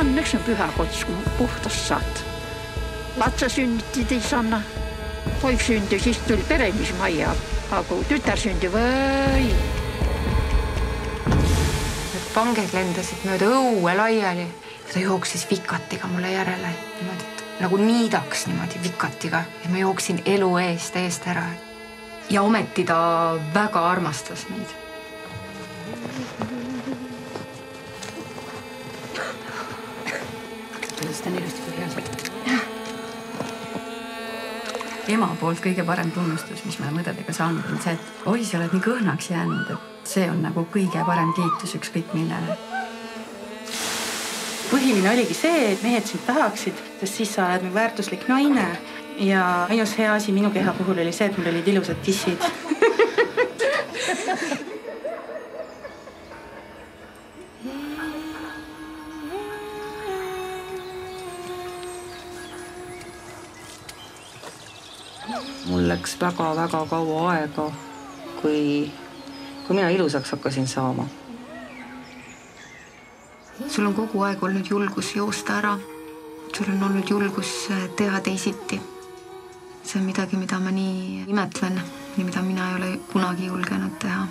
Õnneks on pühakots, kui puhtast saad. Lapse sünnitid ei sanna. Poik sündi, siis tuli peremismajja, aga kui tütar sündi või. Need panged lendasid mööda õue laiali. Ta jooksis vikatiga mulle järele. Niimoodi, nagu niidaks niimoodi vikatiga. Ja ma jooksin elu eest ära. Ja ometi ta väga armastas meid. Seda on ilusti kui heas. Ema poolt kõige parem tunnustus, mis me oleme õdedega saanud, on see, et oi, sa oled nii kõhnaks jäänud, et see on nagu kõige parem kiitus ükskõik millele. Põhiline oligi see, et mehed sind tahaksid, sest siis sa oled väärtuslik naine ja ainus hea asi minu keha puhul oli see, et mul olid ilusad tissid. Mul läks väga kaua aega, kui mina ilusaks hakkasin saama. Sul on kogu aeg olnud julgus joosta ära. Sul on olnud julgus teha teisiti. See on midagi, mida ma nii imetlen ja mida mina ei ole kunagi julgenud teha.